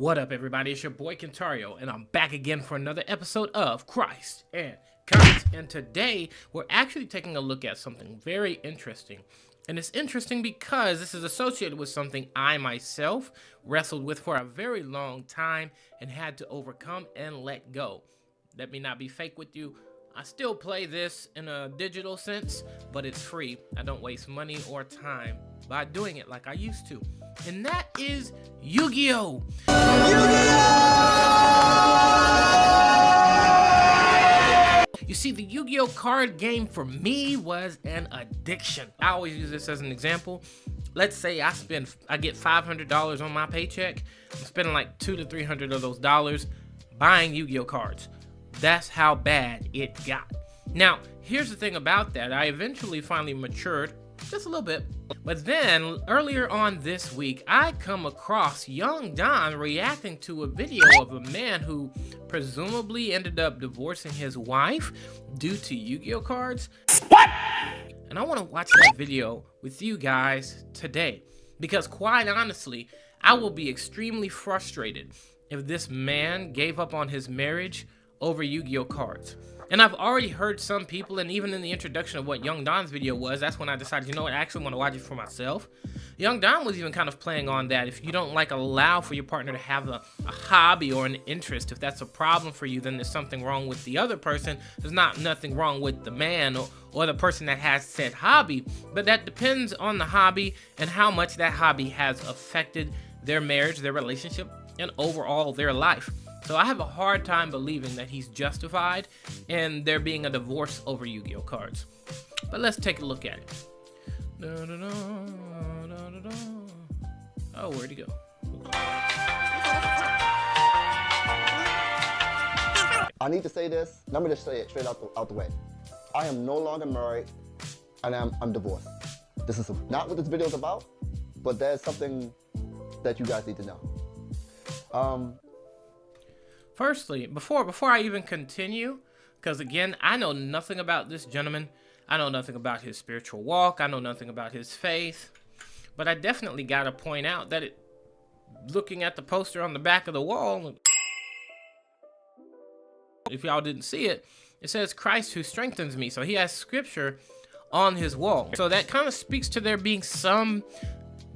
What up, everybody? It's your boy Kentario, and I'm back again for another episode of Christ and Cards. And today, we're actually taking a look at something very interesting. And it's interesting because this is associated with something I myself wrestled with for a very long time and had to overcome and let go. Let me not be fake with you. I still play this in a digital sense, but it's free. I don't waste money or time by doing it like I used to. And that is Yu-Gi-Oh! You see, the Yu-Gi-Oh card game for me was an addiction. I always use this as an example. Let's say I get $500 on my paycheck. I'm spending like $200 to $300 of those dollars buying Yu-Gi-Oh cards. That's how bad it got. Now, here's the thing about that. I eventually finally matured just a little bit. But then, earlier on this week, I come across Young Don reacting to a video of a man who presumably ended up divorcing his wife due to Yu-Gi-Oh cards. What? And I want to watch that video with you guys today. Because quite honestly, I will be extremely frustrated if this man gave up on his marriage over Yu-Gi-Oh cards. And I've already heard some people, and even in the introduction of what Young Don's video was, that's when I decided, you know what, I actually want to watch it for myself. Young Don was even kind of playing on that. If you don't allow for your partner to have a hobby or an interest, if that's a problem for you, then there's something wrong with the other person. There's nothing wrong with the man or the person that has said hobby, but that depends on the hobby and how much that hobby has affected their marriage, their relationship, and overall their life. So I have a hard time believing that he's justified in there being a divorce over Yu-Gi-Oh cards. But let's take a look at it. Oh, where'd he go? I need to say this. Let me just say it straight out the way. I am no longer married, and I'm divorced. This is not what this video is about, but there's something that you guys need to know. Firstly, before I even continue, because again, I know nothing about this gentleman. I know nothing about his spiritual walk. I know nothing about his faith. But I definitely got to point out that looking at the poster on the back of the wall, if y'all didn't see it, it says Christ who strengthens me. So he has scripture on his wall. So that kind of speaks to there being some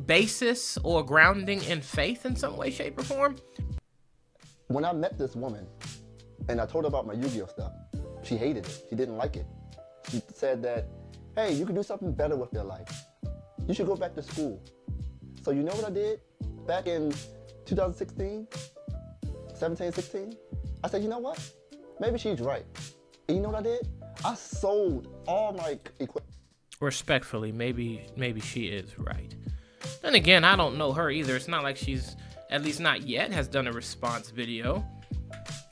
basis or grounding in faith in some way, shape, or form. When I met this woman and I told her about my Yu-Gi-Oh stuff, she hated it. She didn't like it. She said that, hey, you can do something better with your life. You should go back to school. So you know what I did back in 2016, 17, 16? I said, you know what? Maybe she's right. And you know what I did? I sold all my equipment. Respectfully, maybe she is right. Then again, I don't know her either. It's not like she's, at least not yet, has done a response video.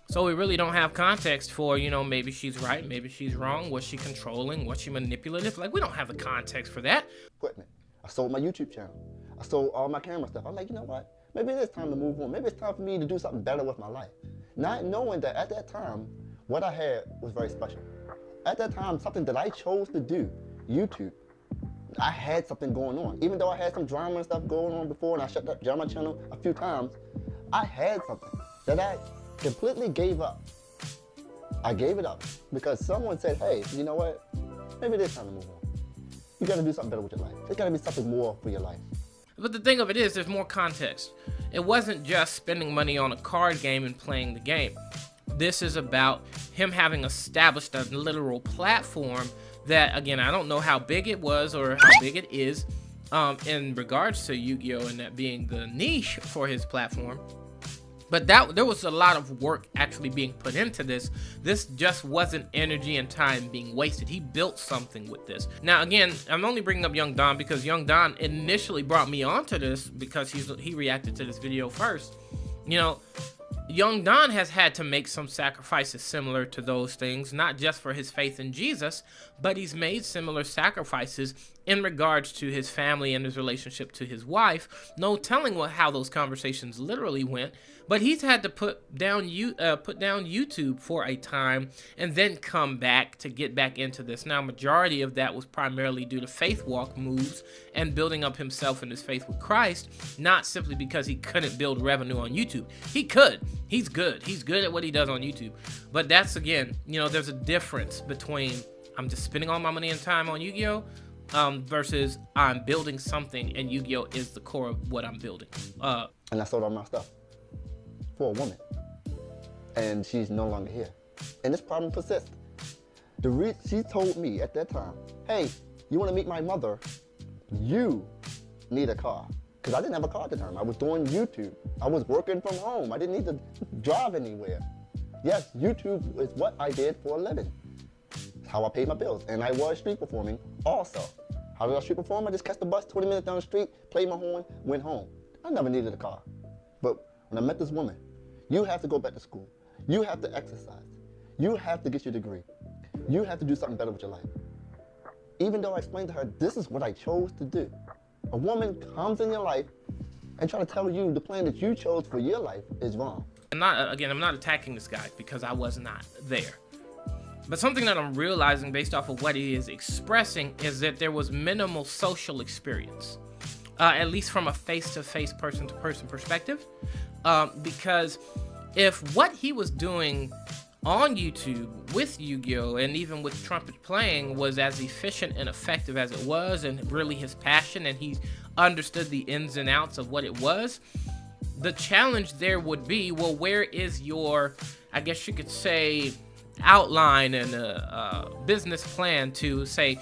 So we really don't have context for, you know, maybe she's right, maybe she's wrong. Was she controlling? Was she manipulative? Like, we don't have the context for that. Equipment. I sold my YouTube channel. I sold all my camera stuff. I'm like, you know what? Maybe it is time to move on. Maybe it's time for me to do something better with my life. Not knowing that at that time, what I had was very special. At that time, something that I chose to do, YouTube, I had something going on. Even though I had some drama and stuff going on before and I shut down my channel a few times, I had something that I completely gave up. I gave it up because someone said, hey, you know what? Maybe it is time to move on. You gotta do something better with your life. There's gotta be something more for your life. But the thing of it is, there's more context. It wasn't just spending money on a card game and playing the game. This is about him having established a literal platform that, again, I don't know how big it was or how big it is in regards to Yu-Gi-Oh! And that being the niche for his platform. But there was a lot of work actually being put into this. This just wasn't energy and time being wasted. He built something with this. Now, again, I'm only bringing up Young Don because Young Don initially brought me onto this because he reacted to this video first. You know, Young Don has had to make some sacrifices similar to those things, not just for his faith in Jesus, but he's made similar sacrifices in regards to his family and his relationship to his wife. No telling how those conversations literally went, but he's had to put down YouTube for a time and then come back to get back into this. Now, majority of that was primarily due to faith walk moves and building up himself in his faith with Christ, not simply because he couldn't build revenue on YouTube. He could. He's good. He's good at what he does on YouTube. But that's, again, there's a difference between I'm just spending all my money and time on Yu-Gi-Oh! Versus I'm building something and Yu-Gi-Oh! Is the core of what I'm building. And I sold all my stuff for a woman. And she's no longer here. And this problem persists. She told me at that time, hey, you want to meet my mother? You need a car. Because I didn't have a car at the time. I was doing YouTube. I was working from home. I didn't need to drive anywhere. Yes, YouTube is what I did for a living. It's how I paid my bills. And I was street performing also. How did I street perform? I just catch the bus 20 minutes down the street, played my horn, went home. I never needed a car. But when I met this woman, you have to go back to school. You have to exercise. You have to get your degree. You have to do something better with your life. Even though I explained to her, this is what I chose to do. A woman comes in your life and try to tell you the plan that you chose for your life is wrong. I'm not attacking this guy because I was not there. But something that I'm realizing based off of what he is expressing is that there was minimal social experience, at least from a face-to-face, person-to-person perspective. Because if what he was doing on YouTube with Yu-Gi-Oh! And even with trumpet playing was as efficient and effective as it was, and really his passion, and he understood the ins and outs of what it was, the challenge there would be, well, where is your, I guess you could say, outline and a business plan to say,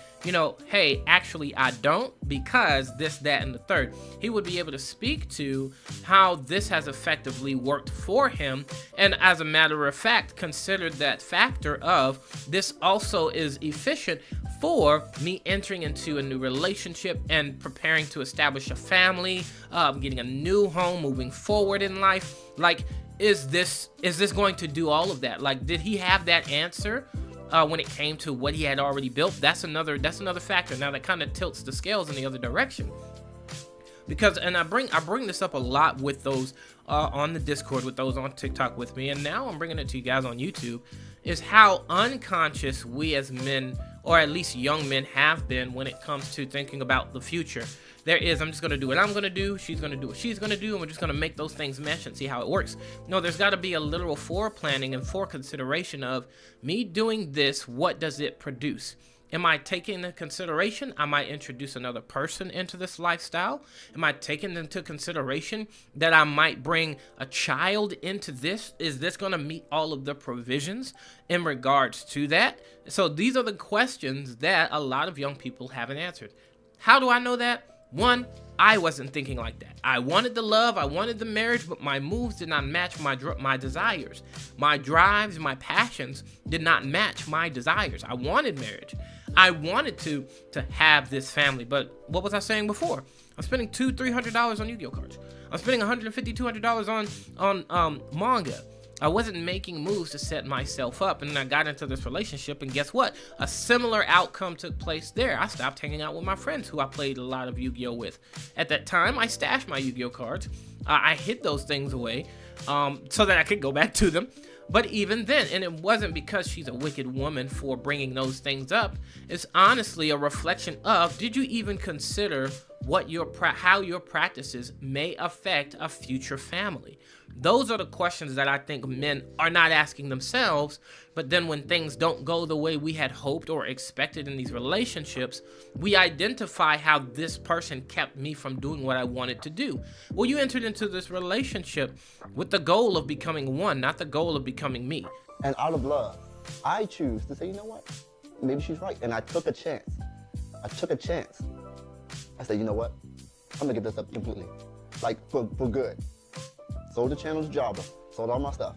hey, actually I don't, because this, that, and the third. He would be able to speak to how this has effectively worked for him, and as a matter of fact, considered that factor of this also is efficient for me entering into a new relationship and preparing to establish a family, getting a new home, moving forward in life. Like, is this going to do all of that? Like, did he have that answer when it came to what he had already built? That's another factor. Now that kind of tilts the scales in the other direction. Because, and I bring this up a lot with those on the Discord, with those on TikTok with me, and now I'm bringing it to you guys on YouTube, is how unconscious we as men, or at least young men, have been when it comes to thinking about the future. There is, I'm just going to do what I'm going to do, she's going to do what she's going to do, and we're just going to make those things mesh and see how it works. No, there's got to be a literal foreplanning and foreconsideration of me doing this, what does it produce? Am I taking into consideration I might introduce another person into this lifestyle? Am I taking into consideration that I might bring a child into this? Is this going to meet all of the provisions in regards to that? So these are the questions that a lot of young people haven't answered. How do I know that? One, I wasn't thinking like that. I wanted the love, I wanted the marriage, but my moves did not match my desires. My drives, my passions did not match my desires. I wanted marriage. I wanted to have this family, but what was I saying before? I'm spending $200-$300 on Yu-Gi-Oh cards. I'm spending $150-$200 on manga. I wasn't making moves to set myself up, and then I got into this relationship, and guess what? A similar outcome took place there. I stopped hanging out with my friends who I played a lot of Yu-Gi-Oh with. At that time, I stashed my Yu-Gi-Oh cards. I hid those things away so that I could go back to them. But even then, and it wasn't because she's a wicked woman for bringing those things up. It's honestly a reflection of, did you even consider what how your practices may affect a future family? Those are the questions that I think men are not asking themselves. But then when things don't go the way we had hoped or expected in these relationships, we identify how this person kept me from doing what I wanted to do. Well, you entered into this relationship with the goal of becoming one, not the goal of becoming me. And out of love, I choose to say, you know what? Maybe she's right. And I took a chance. I said, you know what? I'm gonna give this up completely. Like, for good. Sold the channel to Jabba. Sold all my stuff.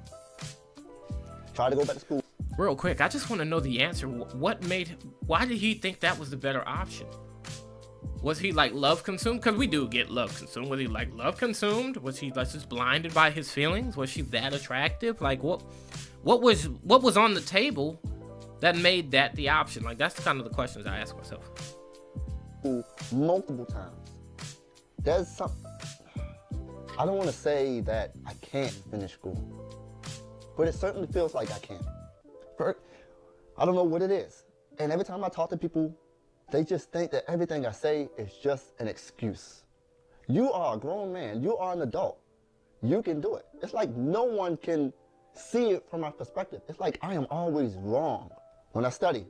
Tried to go back to school. Real quick, I just want to know the answer. Why did he think that was the better option? Was he like love consumed? Because we do get love consumed. Was he like love consumed? Was he like just blinded by his feelings? Was she that attractive? Like what was on the table that made that the option? Like that's kind of the questions I ask myself. Multiple times. There's some. I don't want to say that I can't finish school, but it certainly feels like I can. I don't know what it is. And every time I talk to people, they just think that everything I say is just an excuse. You are a grown man. You are an adult. You can do it. It's like no one can see it from my perspective. It's like I am always wrong. When I study,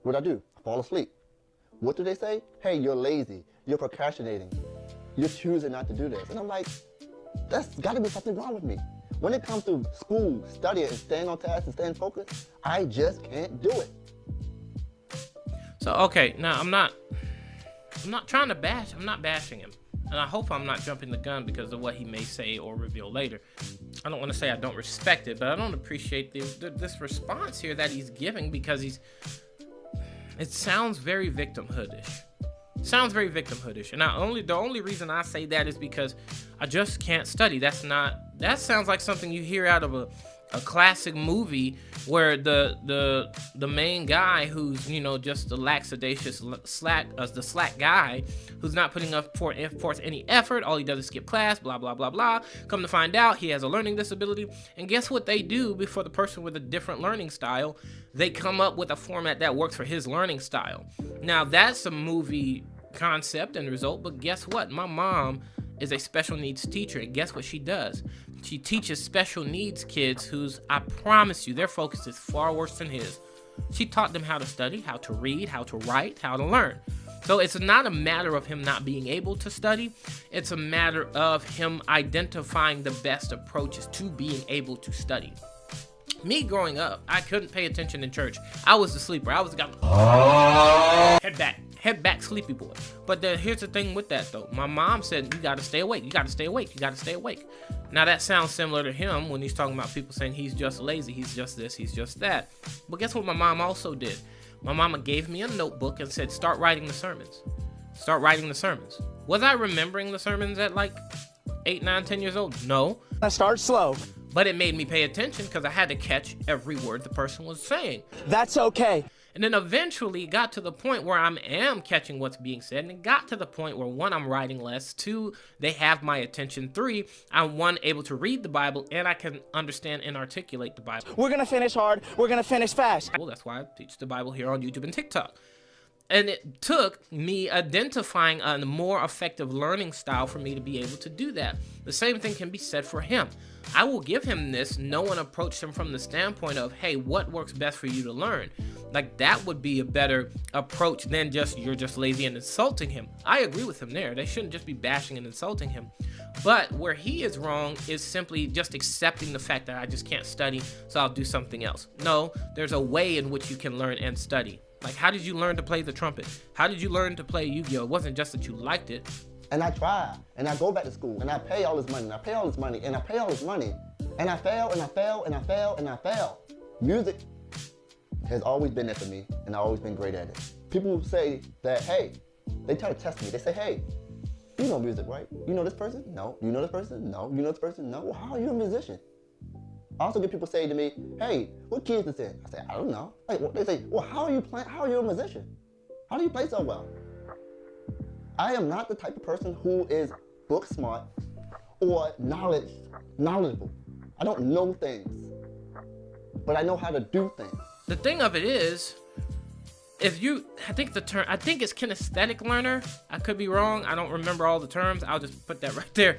what I do? I fall asleep. What do they say? Hey, you're lazy. You're procrastinating. You're choosing not to do this. And I'm like, that's got to be something wrong with me. When it comes to school, studying, and staying on task and staying focused, I just can't do it. So, okay, now I'm not trying to bash, I'm not bashing him. And I hope I'm not jumping the gun because of what he may say or reveal later. I don't want to say I don't respect it, but I don't appreciate this response here that he's giving because it sounds very victimhoodish. Sounds very victimhoodish. And the only reason I say that is because I just can't study. That sounds like something you hear out of a classic movie where the main guy who's, you know, just the lackadaisious the slack guy who's not putting forth any effort, all he does is skip class, blah blah blah blah. Come to find out he has a learning disability, and guess what they do before the person with a different learning style? They come up with a format that works for his learning style. Now that's a movie concept and result, but guess what? My mom is a special needs teacher, and guess what she does? She teaches special needs kids whose, I promise you, their focus is far worse than his. She taught them how to study, how to read, how to write, how to learn. So it's not a matter of him not being able to study. It's a matter of him identifying the best approaches to being able to study. Me growing up, I couldn't pay attention in church. I was the sleeper. I was the guy, head back, sleepy boy. But here's the thing with that though. My mom said, you gotta stay awake. You gotta stay awake. You gotta stay awake. Now that sounds similar to him when he's talking about people saying he's just lazy. He's just this. He's just that. But guess what my mom also did? My mama gave me a notebook and said, start writing the sermons. Start writing the sermons. Was I remembering the sermons at like 8, 9, 10 years old? No. I start slow. But it made me pay attention because I had to catch every word the person was saying. That's okay. And then eventually it got to the point where I am catching what's being said. And it got to the point where 1, I'm writing less. 2, they have my attention. 3, I'm able to read the Bible and I can understand and articulate the Bible. We're going to finish hard. We're going to finish fast. Well, that's why I teach the Bible here on YouTube and TikTok. And it took me identifying a more effective learning style for me to be able to do that. The same thing can be said for him. I will give him this. No one approached him from the standpoint of, hey, what works best for you to learn? Like that would be a better approach than just, you're just lazy and insulting him. I agree with him there. They shouldn't just be bashing and insulting him. But where he is wrong is simply just accepting the fact that I just can't study, so I'll do something else. No, there's a way in which you can learn and study. Like, how did you learn to play the trumpet? How did you learn to play Yugioh? It wasn't just that you liked it. And I try, and I go back to school, and I pay all this money, and I pay all this money, and I pay all this money, and I fail, and I fail, and I fail, and I fail. Music has always been there for me, and I've always been great at it. People say that, hey, they try to test me. They say, hey, you know music, right? You know this person? No. You know this person? No. You know this person? No. Well, how are you a musician? I also get people say to me, hey, what key is this in? I say, I don't know. Like, they say, well, how are you playing? How are you a musician? How do you play so well? I am not the type of person who is book smart or knowledgeable. I don't know things, but I know how to do things. The thing of it is, I think it's kinesthetic learner. I could be wrong. I don't remember all the terms. I'll just put that right there.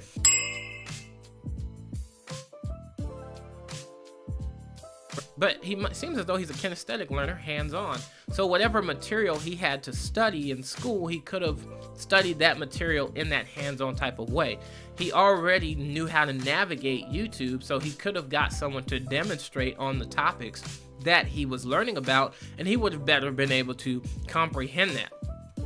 But seems as though he's a kinesthetic learner, hands-on. So whatever material he had to study in school, he could have studied that material in that hands-on type of way. He already knew how to navigate YouTube, so he could have got someone to demonstrate on the topics that he was learning about, and he would have better been able to comprehend that.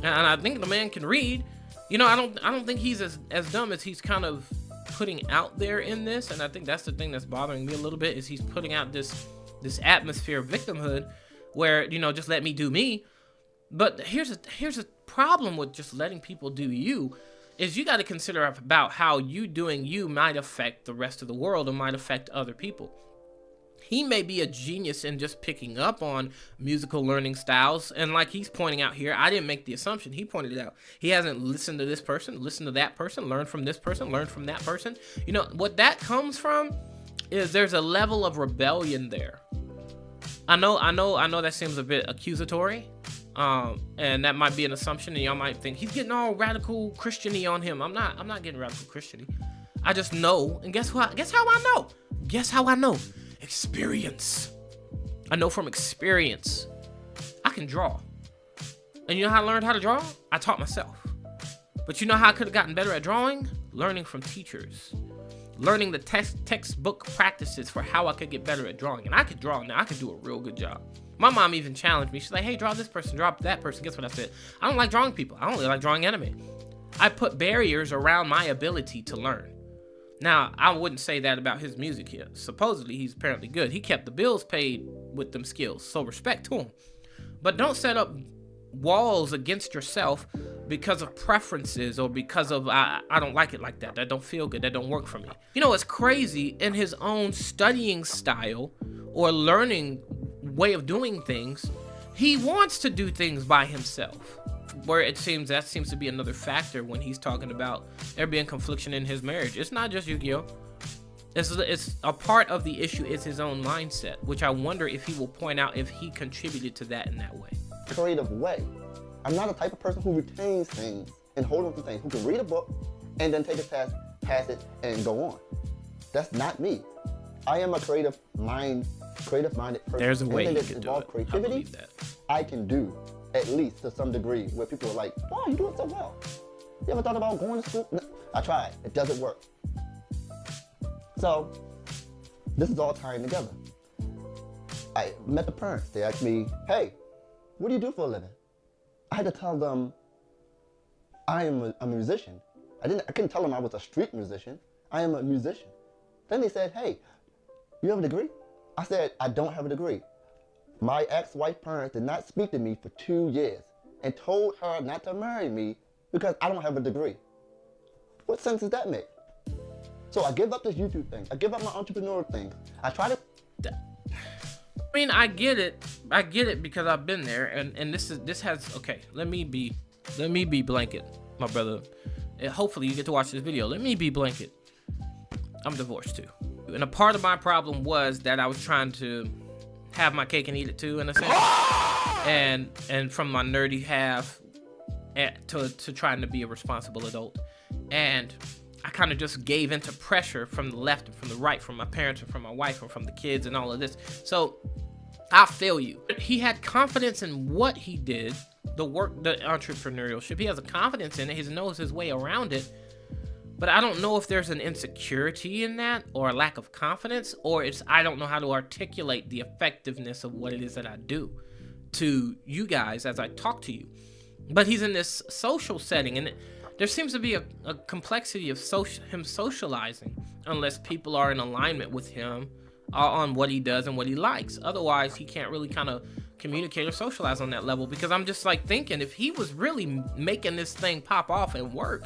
And I think the man can read. You know, I don't think he's as dumb as he's kind of putting out there in this, and I think that's the thing that's bothering me a little bit, is he's putting out this atmosphere of victimhood where, you know, just let me do me. But here's a problem with just letting people do you is you got to consider about how you doing you might affect the rest of the world or might affect other people. He may be a genius in just picking up on musical learning styles. And like he's pointing out here, I didn't make the assumption. He pointed it out. He hasn't listened to this person, listened to that person, learned from this person, learned from that person. You know, what that comes from is there's a level of rebellion there. I know that seems a bit accusatory. And that might be an assumption, and y'all might think he's getting all radical Christian-y on him. I'm not getting radical Christian-y. I just know, and guess what? Guess how I know? Guess how I know? Experience. I know from experience. I can draw. And you know how I learned how to draw? I taught myself. But you know how I could have gotten better at drawing? Learning from teachers. Learning the textbook practices for how I could get better at drawing. And I could draw now. I could do a real good job. My mom even challenged me. She's like, hey, draw this person, draw that person. Guess what I said? I don't like drawing people. I only like drawing anime. I put barriers around my ability to learn. Now, I wouldn't say that about his music here. Supposedly, he's apparently good. He kept the bills paid with them skills, so respect to him. But don't set up walls against yourself because of preferences or because of, I don't like it like that. That don't feel good. That don't work for me. You know, it's crazy. In his own studying style or learning way of doing things, he wants to do things by himself. Where it seems that seems to be another factor when he's talking about there being confliction in his marriage. It's not just Yugioh. It's a part of the issue is his own mindset, which I wonder if he will point out if he contributed to that in that way. Creative way. I'm not the type of person who retains things and hold on to things, who can read a book and then take a test, pass it, and go on. That's not me. I am a creative-minded person. There's a way anything you that can do involves it. creativity, I believe that. I can do, at least to some degree, where people are like, wow, you're doing so well. You ever thought about going to school? No, I tried. It doesn't work. So, this is all tying together. I met the parents. They asked me, hey, what do you do for a living? I had to tell them I am a musician. I couldn't tell them I was a street musician. I am a musician. Then they said, hey, you have a degree? I said, I don't have a degree. My ex-wife parents did not speak to me for 2 years and told her not to marry me because I don't have a degree. What sense does that make? So I give up this YouTube thing. I give up my entrepreneur thing. I try to... I mean, I get it because I've been there, and this has okay. Let me be blanket, my brother. And hopefully you get to watch this video. Let me be blanket. I'm divorced too, and a part of my problem was that I was trying to have my cake and eat it too, in a sense, and from my nerdy half to trying to be a responsible adult, and I kind of just gave into pressure from the left and from the right, from my parents and from my wife and from the kids and all of this. So I feel you. He had confidence in what he did, the work, the entrepreneurship. He has a confidence in it. He knows his way around it. But I don't know if there's an insecurity in that or a lack of confidence, or it's I don't know how to articulate the effectiveness of what it is that I do to you guys as I talk to you. But he's in this social setting, and there seems to be a complexity of him socializing unless people are in alignment with him on what he does and what he likes. Otherwise, he can't really kind of communicate or socialize on that level, because I'm just like thinking if he was really making this thing pop off and work,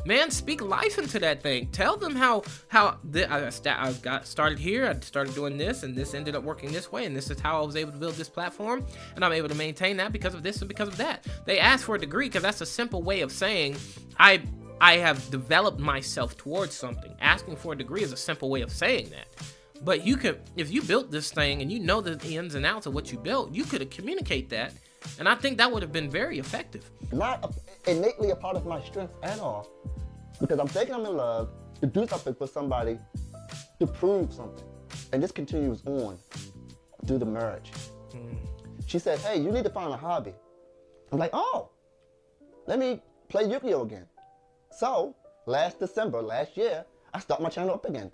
man, speak life into that thing. Tell them how I got started here. I started doing this, and this ended up working this way, and this is how I was able to build this platform, and I'm able to maintain that because of this and because of that. They ask for a degree because that's a simple way of saying I have developed myself towards something. Asking for a degree is a simple way of saying that. But you could, if you built this thing and you know the ins and outs of what you built, you could communicate that, and I think that would have been very effective. Not innately a part of my strength at all, because I'm thinking I'm in love to do something for somebody, to prove something. And this continues on through the marriage. She said, hey, you need to find a hobby. I'm like, oh, let me play Yugioh again. So last year, I start my channel up again.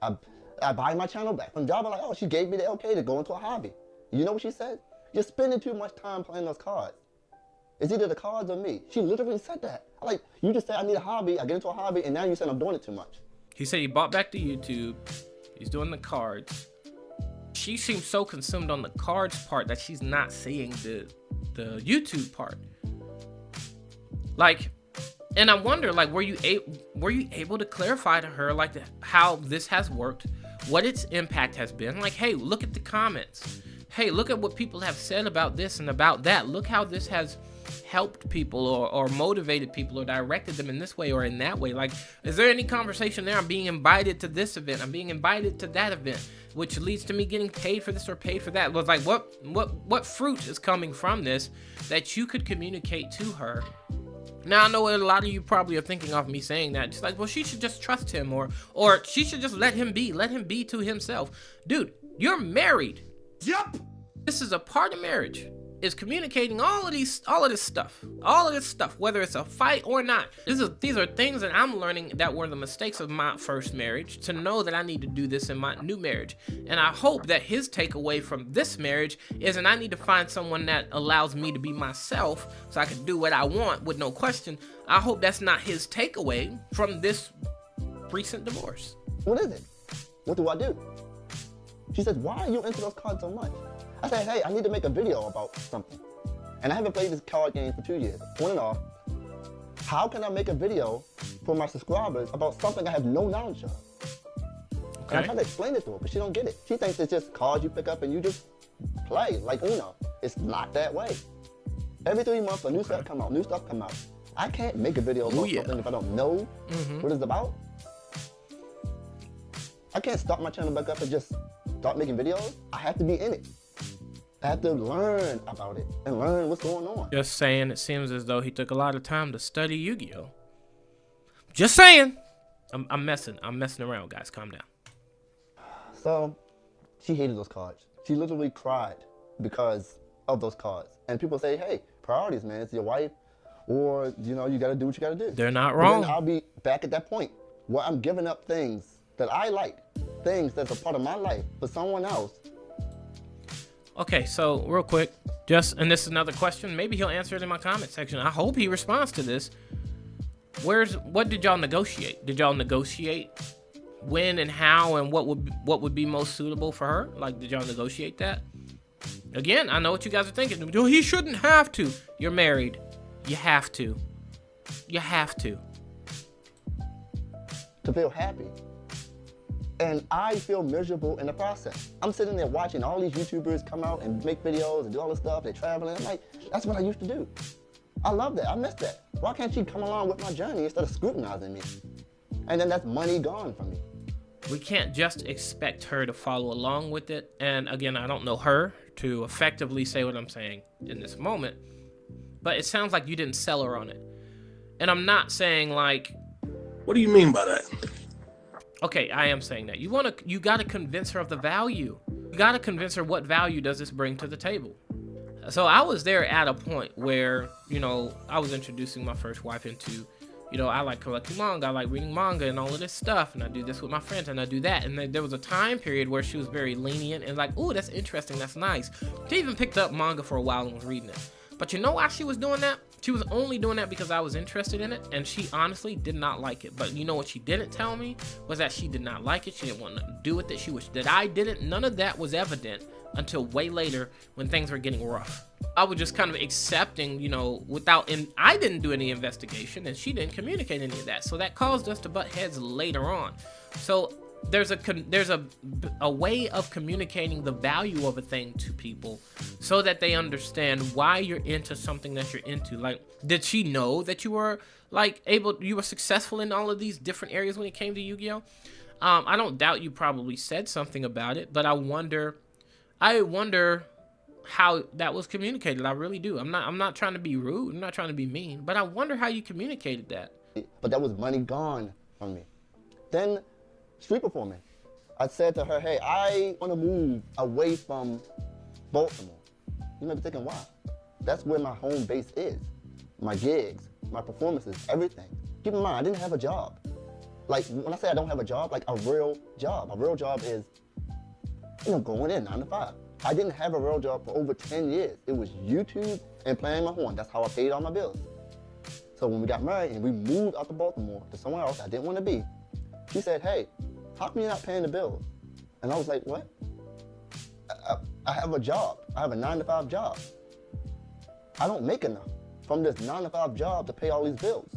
I buy my channel back from Java. Like, oh, she gave me the okay to go into a hobby. You know what she said? You're spending too much time playing those cards. It's either the cards or me. She literally said that. I'm like, you just said I need a hobby, I get into a hobby, and now you said I'm doing it too much. He said he bought back to YouTube. He's doing the cards. She seems so consumed on the cards part that she's not seeing the YouTube part. Like, and I wonder, like, were you able to clarify to her, like, how this has worked, what its impact has been? Like, hey, look at the comments. Hey, look at what people have said about this and about that. Look how this has helped people or motivated people or directed them in this way or in that way. Like, is there any conversation there? I'm being invited to this event. I'm being invited to that event, which leads to me getting paid for this or paid for that. It was like, what fruit is coming from this that you could communicate to her? Now, I know a lot of you probably are thinking of me saying that, just like, well, she should just trust him, or she should just let him be to himself. Dude, you're married. Yep. This is a part of marriage, is communicating all of this stuff, whether it's a fight or not. These are things that I'm learning that were the mistakes of my first marriage, to know that I need to do this in my new marriage. And I hope that his takeaway from this marriage is that I need to find someone that allows me to be myself so I can do what I want with no question. I hope that's not his takeaway from this recent divorce. What is it? What do I do? She says, why are you into those cards so much? I said, hey, I need to make a video about something. And I haven't played this card game for 2 years, on and off. How can I make a video for my subscribers about something I have no knowledge of? Okay. And I try to explain it to her, but she don't get it. She thinks it's just cards you pick up and you just play, like Uno. It's not that way. Every 3 months, a new set come out, new stuff come out. I can't make a video about something if I don't know what it's about. I can't start my channel back up and just start making videos. I have to be in it. I have to learn about it and learn what's going on. Just saying, it seems as though he took a lot of time to study Yu-Gi-Oh. Just saying. I'm messing around, guys. Calm down. So, she hated those cards. She literally cried because of those cards. And people say, hey, priorities, man. It's your wife, or, you know, you got to do what you got to do. They're not wrong. Then I'll be back at that point where I'm giving up things that I like, things that's a part of my life for someone else. Okay, so real quick, and this is another question. Maybe he'll answer it in my comment section. I hope he responds to this. What did y'all negotiate? Did y'all negotiate when and how and what would be most suitable for her? Like, did y'all negotiate that? Again, I know what you guys are thinking. He shouldn't have to. You're married. You have to. You have to. To feel happy. And I feel miserable in the process. I'm sitting there watching all these YouTubers come out and make videos and do all this stuff. They're traveling. I'm like, that's what I used to do. I love that. I miss that. Why can't she come along with my journey instead of scrutinizing me? And then that's money gone from me. We can't just expect her to follow along with it. And again, I don't know her to effectively say what I'm saying in this moment. But it sounds like you didn't sell her on it. And I'm not saying like... What do you mean by that? Okay, I am saying that. You gotta convince her of the value. You gotta convince her what value does this bring to the table. So I was there at a point where, you know, I was introducing my first wife into, you know, I like collecting manga, I like reading manga and all of this stuff, and I do this with my friends and I do that. And then there was a time period where she was very lenient and like, ooh, that's interesting, that's nice. She even picked up manga for a while and was reading it. But you know why she was doing that? She was only doing that because I was interested in it, and she honestly did not like it. But you know what she didn't tell me was that she did not like it. She didn't want nothing to do with it. She wished that I didn't. None of that was evident until way later when things were getting rough. I was just kind of accepting, you know, and I didn't do any investigation, and she didn't communicate any of that. So that caused us to butt heads later on. So there's a way of communicating the value of a thing to people so that they understand why you're into something that you're into. Like, did she know that you were you were successful in all of these different areas when it came to Yu-Gi-Oh? I don't doubt you probably said something about it, but I wonder how that was communicated. I really do. I'm not trying to be rude. I'm not trying to be mean, but I wonder how you communicated that. But that was money gone from me. Then street performing. I said to her, hey, I want to move away from Baltimore. You may be thinking, why? That's where my home base is. My gigs, my performances, everything. Keep in mind, I didn't have a job. Like, when I say I don't have a job, like a real job. A real job is, you know, going in 9 to 5. I didn't have a real job for over 10 years. It was YouTube and playing my horn. That's how I paid all my bills. So when we got married and we moved out to Baltimore to somewhere else I didn't want to be, she said, hey, how come you're not paying the bills? And I was like, what? I have a job. I have a 9 to 5 job. I don't make enough from this 9-to-5 job to pay all these bills.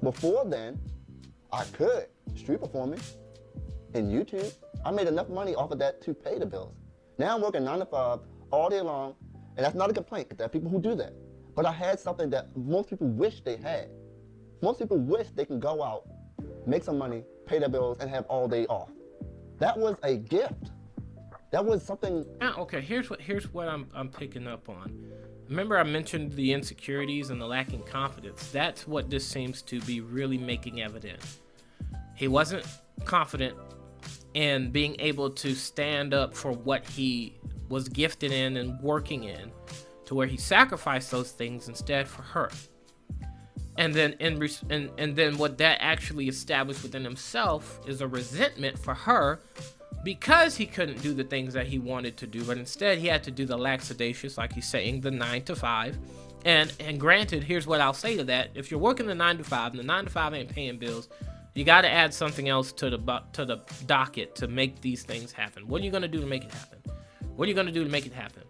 Before then, I could street performing in YouTube. I made enough money off of that to pay the bills. Now I'm working 9 to 5 all day long, and that's not a complaint, because there are people who do that. But I had something that most people wish they had. Most people wish they can go out, make some money, pay their bills, and have all day off. That was a gift. That was something. Okay, here's what I'm picking up on. Remember I mentioned the insecurities and the lacking confidence. That's what this seems to be really making evident. He wasn't confident in being able to stand up for what he was gifted in and working in, to where he sacrificed those things instead for her. And then and then what that actually established within himself is a resentment for her, because he couldn't do the things that he wanted to do, but instead he had to do the lackadaisious, like he's saying, the 9 to 5. And granted, here's what I'll say to that: if you're working the 9 to 5 and the 9 to 5 ain't paying bills, you got to add something else to the docket to make these things happen. What are you gonna do to make it happen? What are you gonna do to make it happen?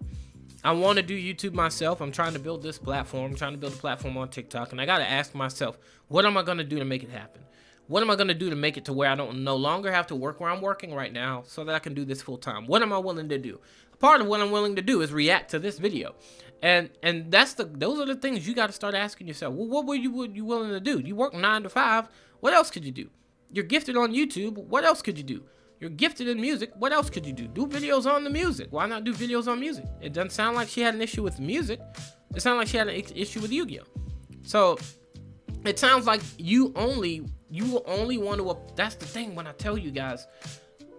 I want to do YouTube myself. I'm trying to build this platform. I'm trying to build a platform on TikTok, and I got to ask myself, what am I gonna do to make it happen? What am I going to do to make it to where I don't no longer have to work where I'm working right now, so that I can do this full time? What am I willing to do? Part of what I'm willing to do is react to this video. And those are the things you got to start asking yourself. Well, what were you willing to do? You work 9 to 5. What else could you do? You're gifted on YouTube. What else could you do? You're gifted in music. What else could you do? Do videos on the music. Why not do videos on music? It doesn't sound like she had an issue with music. It sounded like she had an issue with Yugioh. So it sounds like you only want to, that's the thing when I tell you guys,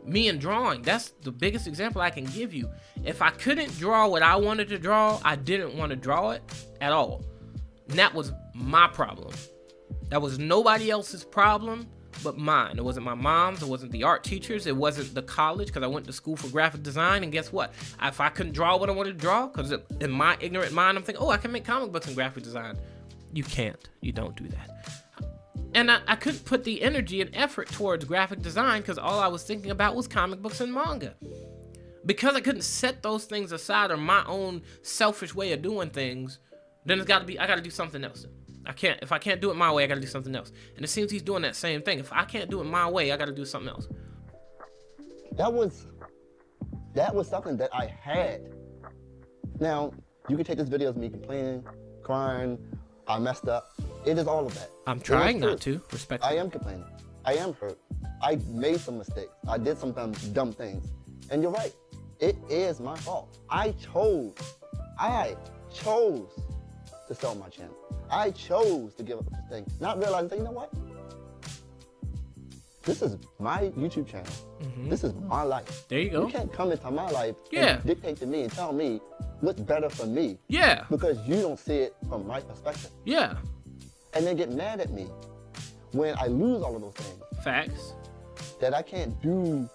me and drawing, that's the biggest example I can give you. If I couldn't draw what I wanted to draw, I didn't want to draw it at all. And that was my problem. That was nobody else's problem but mine. It wasn't my mom's, it wasn't the art teachers, it wasn't the college, because I went to school for graphic design, and guess what? If I couldn't draw what I wanted to draw, because in my ignorant mind, I'm thinking, oh, I can make comic books in graphic design. You can't. You don't do that. And I couldn't put the energy and effort towards graphic design because all I was thinking about was comic books and manga. Because I couldn't set those things aside, or my own selfish way of doing things, then I got to do something else. If I can't do it my way, I got to do something else. And it seems he's doing that same thing. If I can't do it my way, I got to do something else. That was something that I had. Now, you can take this video as me complaining, crying, I messed up. It is all of that. I'm trying not to, respectfully. I am complaining. I am hurt. I made some mistakes. I did some dumb things. And you're right. It is my fault. I chose to sell my channel. I chose to give up this thing. Not realizing that, you know what? This is my YouTube channel. Mm-hmm. This is my life. There you go. You can't come into my life and dictate to me and tell me what's better for me. Yeah. Because you don't see it from my perspective. Yeah. And then get mad at me when I lose all of those things. Facts. That I can't do,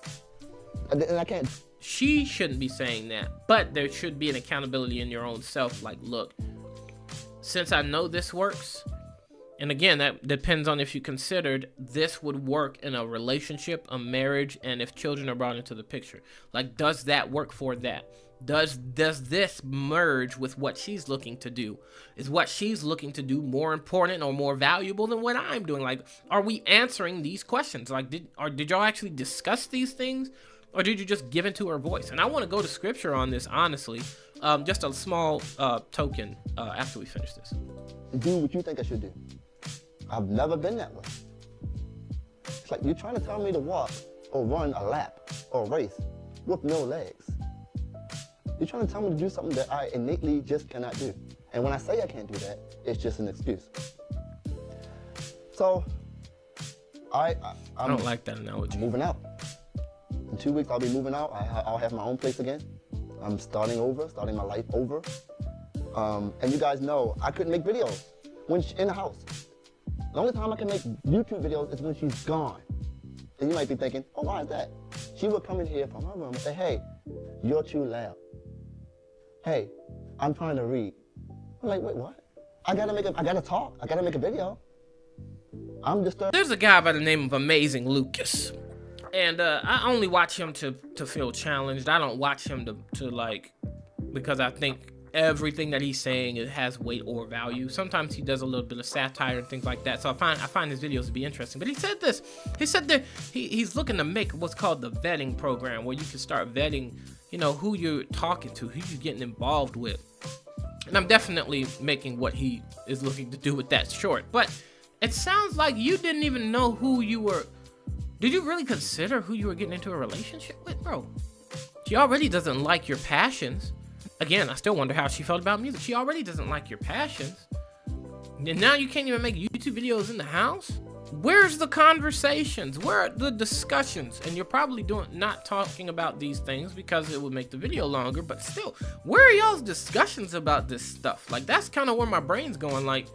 and I can't. She shouldn't be saying that, but there should be an accountability in your own self. Like, look, since I know this works, and again, that depends on if you considered this would work in a relationship, a marriage, and if children are brought into the picture. Like, does that work for that? Does this merge with what she's looking to do? Is what she's looking to do more important or more valuable than what I'm doing? Like, are we answering these questions? Like, did y'all actually discuss these things? Or did you just give into her voice? And I want to go to scripture on this, honestly. Just a small token after we finish this. Do what you think I should do. I've never been that way. It's like you're trying to tell me to walk or run a lap or a race with no legs. You're trying to tell me to do something that I innately just cannot do. And when I say I can't do that, it's just an excuse. So, I'm don't like that analogy. Moving out. In 2 weeks, I'll be moving out. I'll have my own place again. I'm starting my life over. And you guys know, I couldn't make videos when she's in the house. The only time I can make YouTube videos is when she's gone. And you might be thinking, oh, why is that? She would come in here from her room and say, hey, you're too loud. Hey, I'm trying to read. I'm like, wait, what? I gotta talk. I gotta make a video. I'm disturbed. There's a guy by the name of Amazing Lucas. And I only watch him to feel challenged. I don't watch him to like, because I think everything that he's saying it has weight or value. Sometimes he does a little bit of satire and things like that. So I find his videos to be interesting. But he said this. He said that he's looking to make what's called the vetting program, where you can start vetting, you know, who you're talking to, who you're getting involved with. And I'm definitely making what he is looking to do with that short. But it sounds like you didn't even know who you were. Did you really consider who you were getting into a relationship with, bro? She already doesn't like your passions. Again, I still wonder how she felt about music. She already doesn't like your passions. And now you can't even make YouTube videos in the house? Where's the conversations? Where are the discussions? And you're probably not talking about these things because it would make the video longer, but still, where are y'all's discussions about this stuff? Like, that's kind of where my brain's going. Like,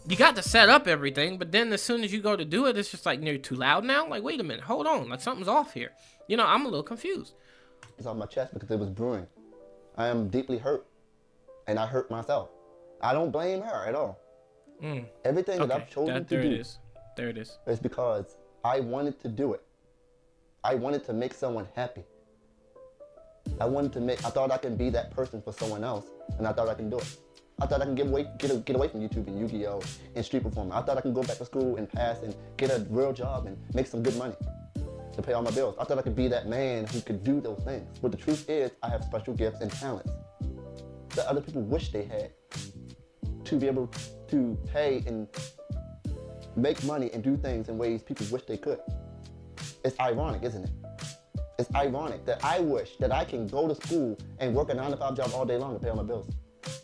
you got to set up everything, but then as soon as you go to do it, it's just like, you're too loud now? Like, wait a minute, hold on, like something's off here. You know, I'm a little confused. It's on my chest because it was brewing. I am deeply hurt, and I hurt myself. I don't blame her at all. Everything that I've chosen to do, there it is. It's because I wanted to do it. I wanted to make someone happy. I thought I can be that person for someone else, and I thought I can do it. I thought I can get away from YouTube and Yu-Gi-Oh! And street performing. I thought I can go back to school and pass and get a real job and make some good money to pay all my bills. I thought I could be that man who could do those things. But the truth is, I have special gifts and talents that other people wish they had to be able to pay and make money and do things in ways people wish they could. It's ironic, isn't it? It's ironic that I wish that I can go to school and work a 9-to-5 job all day long to pay all my bills.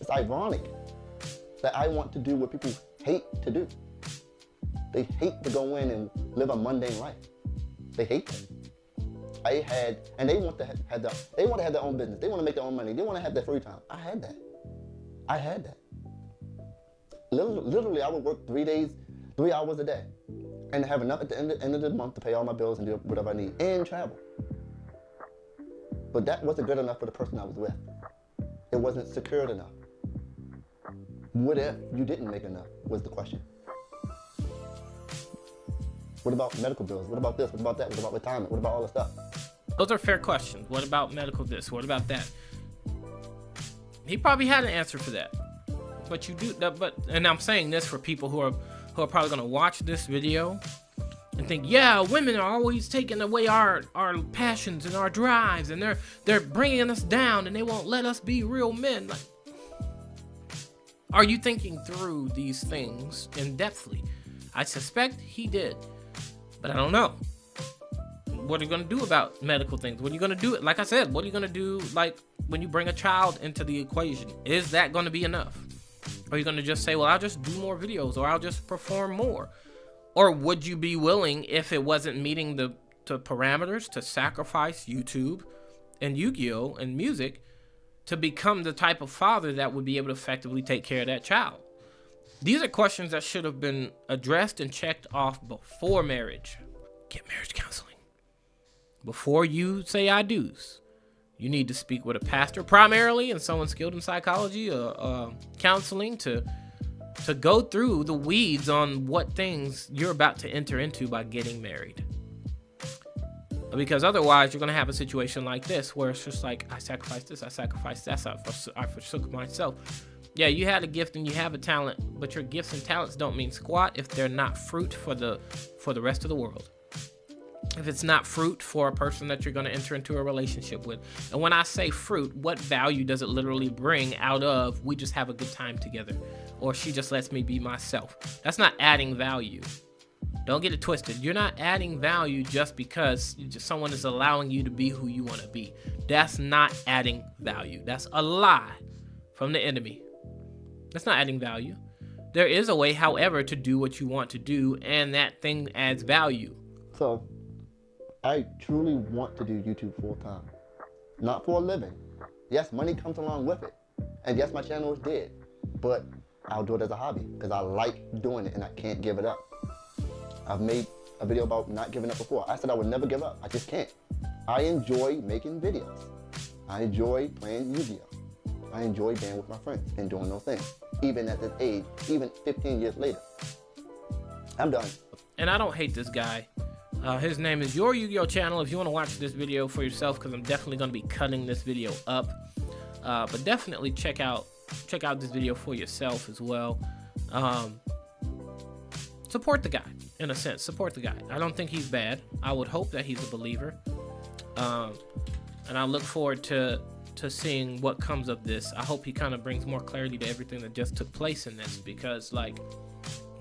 It's ironic that I want to do what people hate to do. They hate to go in and live a mundane life. They hate that. And they want to have their own business. They want to make their own money. They want to have their free time. I had that. Literally, I would work 3 hours a day, and have enough at the end of the month to pay all my bills and do whatever I need and travel. But that wasn't good enough for the person I was with. It wasn't secured enough. What if you didn't make enough, was the question. What about medical bills? What about this? What about that? What about retirement? What about all the stuff? Those are fair questions. What about medical this? What about that? He probably had an answer for that. But you do, and I'm saying this for people who are probably gonna watch this video and think, yeah, women are always taking away our passions and our drives, and they're bringing us down, and they won't let us be real men. Like, are you thinking through these things in depthly? I suspect he did, but I don't know. What are you gonna do about medical things? What are you gonna do? Like I said, what are you gonna do? Like when you bring a child into the equation, is that gonna be enough? Are you gonna just say, well, I'll just do more videos, or I'll just perform more? Or would you be willing, if it wasn't meeting the parameters, to sacrifice YouTube and Yu-Gi-Oh! And music to become the type of father that would be able to effectively take care of that child? These are questions that should have been addressed and checked off before marriage. Get marriage counseling. Before you say I do's, you need to speak with a pastor primarily and someone skilled in psychology or counseling to go through the weeds on what things you're about to enter into by getting married. Because otherwise, you're going to have a situation like this where it's just like, I sacrificed this, I sacrificed that, I forsook myself. Yeah, you had a gift and you have a talent, but your gifts and talents don't mean squat if they're not fruit for the rest of the world. If it's not fruit for a person that you're going to enter into a relationship with. And when I say fruit, what value does it literally bring out of, we just have a good time together, or she just lets me be myself? That's not adding value. Don't get it twisted. You're not adding value just because someone is allowing you to be who you want to be. That's not adding value. That's a lie from the enemy. That's not adding value. There is a way, however, to do what you want to do, and that thing adds value. So, I truly want to do YouTube full time. Not for a living. Yes, money comes along with it. And yes, my channel is dead. But I'll do it as a hobby because I like doing it and I can't give it up. I've made a video about not giving up before. I said I would never give up. I just can't. I enjoy making videos. I enjoy playing Yu-Gi-Oh! I enjoy being with my friends and doing those things. Even at this age, even 15 years later. I'm done. And I don't hate this guy. His name is Your Yu-Gi-Oh! Channel. If you want to watch this video for yourself, because I'm definitely going to be cutting this video up. But definitely check out this video for yourself as well. Support the guy, in a sense. Support the guy. I don't think he's bad. I would hope that he's a believer. And I look forward to seeing what comes of this. I hope he kind of brings more clarity to everything that just took place in this, because, like,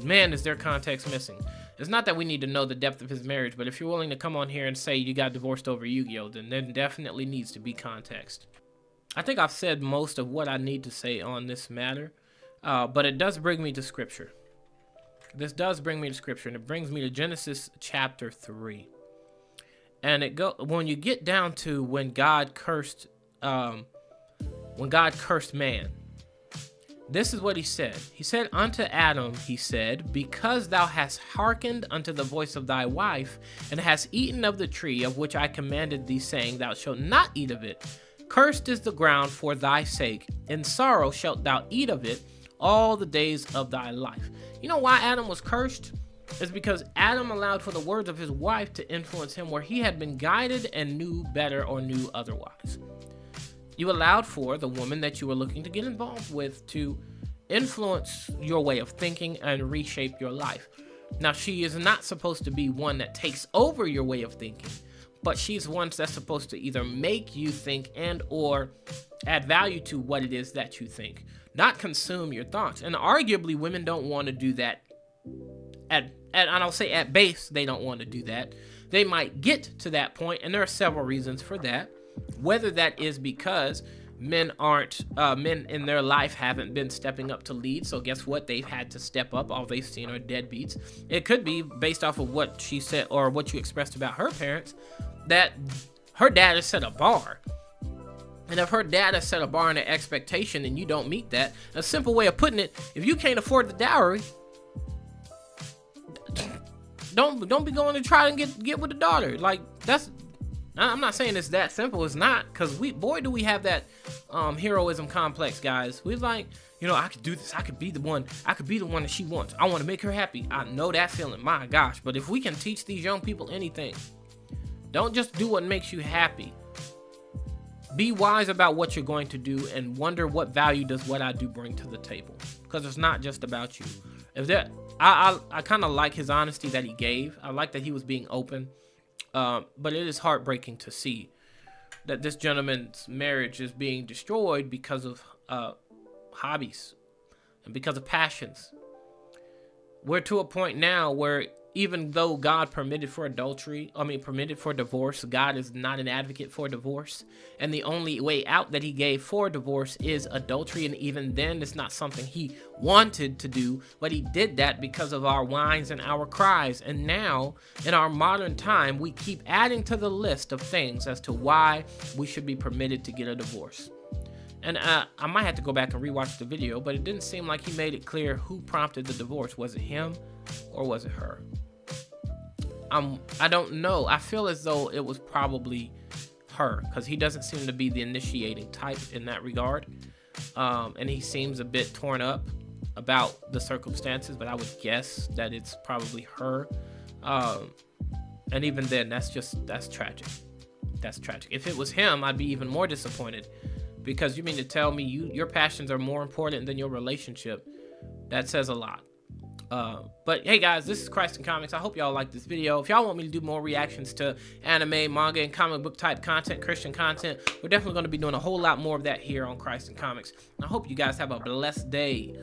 man, is there context missing. It's not that we need to know the depth of his marriage, but if you're willing to come on here and say you got divorced over Yugioh, then there definitely needs to be context. I think I've said most of what I need to say on this matter, but it does bring me to scripture. This does bring me to scripture, and it brings me to Genesis chapter 3. And when you get down to when God cursed man, this is what he said. He said unto Adam, he said, because thou hast hearkened unto the voice of thy wife, and hast eaten of the tree of which I commanded thee, saying, thou shalt not eat of it. Cursed is the ground for thy sake. In sorrow shalt thou eat of it all the days of thy life. You know why Adam was cursed? It's because Adam allowed for the words of his wife to influence him where he had been guided and knew better or knew otherwise. You allowed for the woman that you were looking to get involved with to influence your way of thinking and reshape your life. Now, she is not supposed to be one that takes over your way of thinking, but she's one that's supposed to either make you think and or add value to what it is that you think, not consume your thoughts. And arguably, women don't want to do that. And I'll say at base, they don't want to do that. They might get to that point, and there are several reasons for that. Whether that is because men in their life haven't been stepping up to lead, so guess what? They've had to step up. All they've seen are deadbeats. It could be based off of what she said or what you expressed about her parents, that her dad has set a bar. And if her dad has set a bar and an expectation and you don't meet that, a simple way of putting it, if you can't afford the dowry, don't be going to try and get with the daughter. Like, I'm not saying it's that simple. It's not, because boy do we have that heroism complex, guys. We're like, I could do this. I could be the one that she wants. I want to make her happy. I know that feeling. My gosh. But if we can teach these young people anything, don't just do what makes you happy. Be wise about what you're going to do and wonder what value does what I do bring to the table, because it's not just about you. I kind of like his honesty that he gave. I like that he was being open. But it is heartbreaking to see that this gentleman's marriage is being destroyed because of hobbies and because of passions. We're to a point now where even though God permitted for divorce, God is not an advocate for divorce. And the only way out that he gave for divorce is adultery. And even then, it's not something he wanted to do, but he did that because of our whines and our cries. And now, in our modern time, we keep adding to the list of things as to why we should be permitted to get a divorce. And I might have to go back and rewatch the video, but it didn't seem like he made it clear who prompted the divorce. Was it him or was it her? I don't know. I feel as though it was probably her, because he doesn't seem to be the initiating type in that regard. And he seems a bit torn up about the circumstances, but I would guess that it's probably her. And even then, that's tragic. That's tragic. If it was him, I'd be even more disappointed, because you mean to tell me your passions are more important than your relationship? That says a lot. But hey guys, this is Christ in Comics. I hope y'all like this video. If y'all want me to do more reactions to anime, manga, and comic book type content, Christian content, we're definitely going to be doing a whole lot more of that here on Christ in Comics. And I hope you guys have a blessed day.